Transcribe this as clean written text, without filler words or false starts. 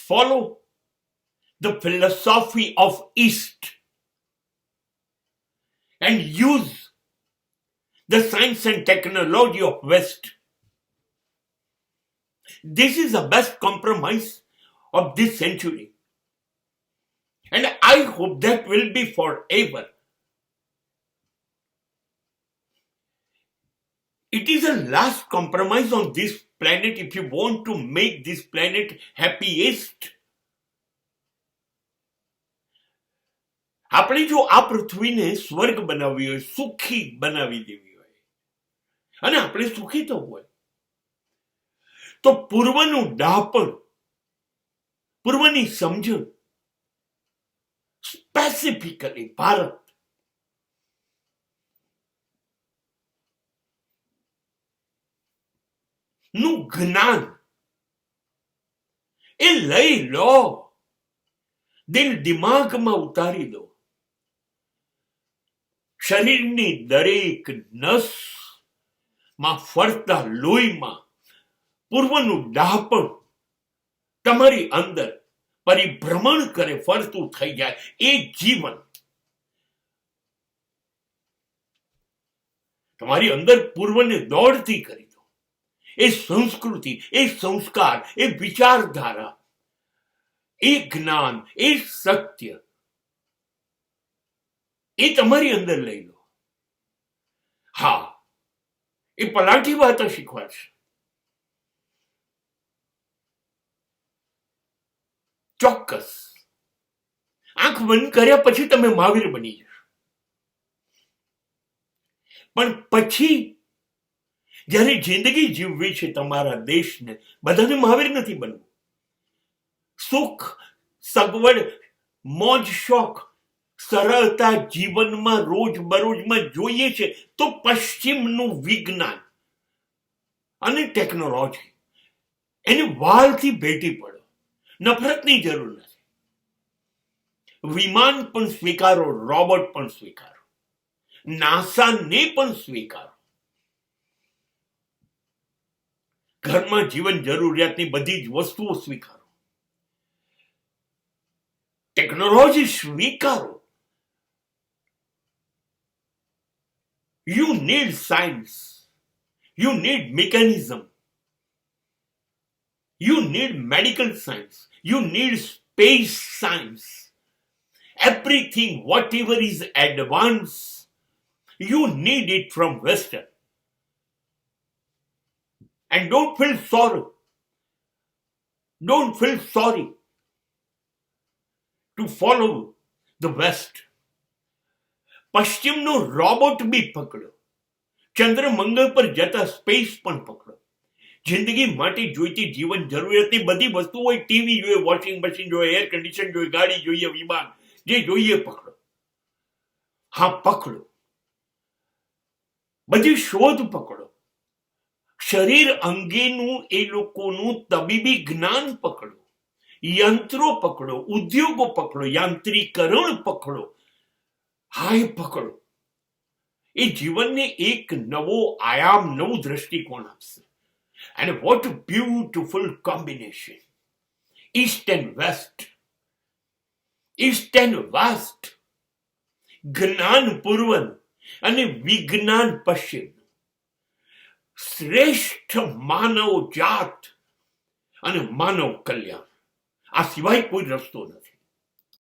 follow the philosophy of East and use the science and technology of West. This is the best compromise of this century. And I hope that will be forever. It is a last compromise on this planet if you want to make this planet happiest. આપણે જો આ પૃથ્વીને સ્વર્ગ બનાવવી હોય, સુખી બનાવી દેવી હોય, અને આપણે સુખી તો હોય, તો પૂર્વનું ડાપણ, પૂર્વની સમજણ, સ્પેસિફિકલી ભારત નું જ્ઞાન એ લઈ લો, દિલ દિમાગમાં ઉતારી દો. શરીરની દરેક નસમાં ફરતા લોહીમાં પૂર્વનું ડાપણ તમારી અંદર પરિભ્રમણ કરે, ફરતું થઈ જાય. એ જીવન તમારી અંદર પૂર્વને દોડતી કરી દો. એ સંસ્કૃતિ, એ સંસ્કાર, એ વિચારધારા, એ જ્ઞાન, એ સત્ય, એ તમારી અંદર લઈ લો. હા, એ પલાઠી વાતો શીખવાડશે. ચોક્કસ આંખ બંધ કર્યા પછી તમે મહાવીર બની જશો. પણ પછી જ્યારે જિંદગી જીવવી છે તમારા દેશને, બધાને મહાવીર નથી બનવું. સુખ, સગવડ, મોજ શોખ, સરળતા જીવનમાં રોજબરોજમાં જોઈએ છે તો પશ્ચિમનું વિજ્ઞાન અને ટેકનોલોજી એને વાલથી ભેટી પડો. નફરતની જરૂર નથી. વિમાન પણ સ્વીકારો, રોબોટ પણ સ્વીકારો, નાસાને પણ સ્વીકારો. ઘરમાં જીવન જરૂરિયાતની બધી જ વસ્તુઓ સ્વીકારો. ટેકનોલોજી સ્વીકારો. You need science. You need mechanism. You need medical science. You need space science. Everything, whatever is advanced, you need it from Western. And don't feel sorry. Don't feel sorry to follow the West. પશ્ચિમનો robot બી પકડો. ચંદ્ર મંગળ પર જતા space પણ પકડો. જિંદગી માટે જોઈતી જીવન જરૂરિયાતની બધી વસ્તુ હોય, ટીવી જોઈએ, વોશિંગ મશીન જોઈએ, એર કન્ડિશન જોઈએ, ગાડી જોઈએ, વિમાન જે જોઈએ પકડો. હા, પકડો. બધી શોધ પકડો. શરીર અંગેનું એ લોકોનું તબીબી જ્ઞાન પકડો. યંત્રો પકડો, ઉદ્યોગો પકડો, યાંત્રીકરણ પકડો. હા, એ પકડો. એ જીવનને એક નવો આયામ, નવું દ્રષ્ટિકોણ આપશે. And what a beautiful combination. East and West. East and West. જ્ઞાન પૂર્વન અને વિજ્ઞાન પશ્ચિમ. શ્રેષ્ઠ માનવ જાત અને માનવ કલ્યાણ. આ સિવાય કોઈ રસ્તો નથી.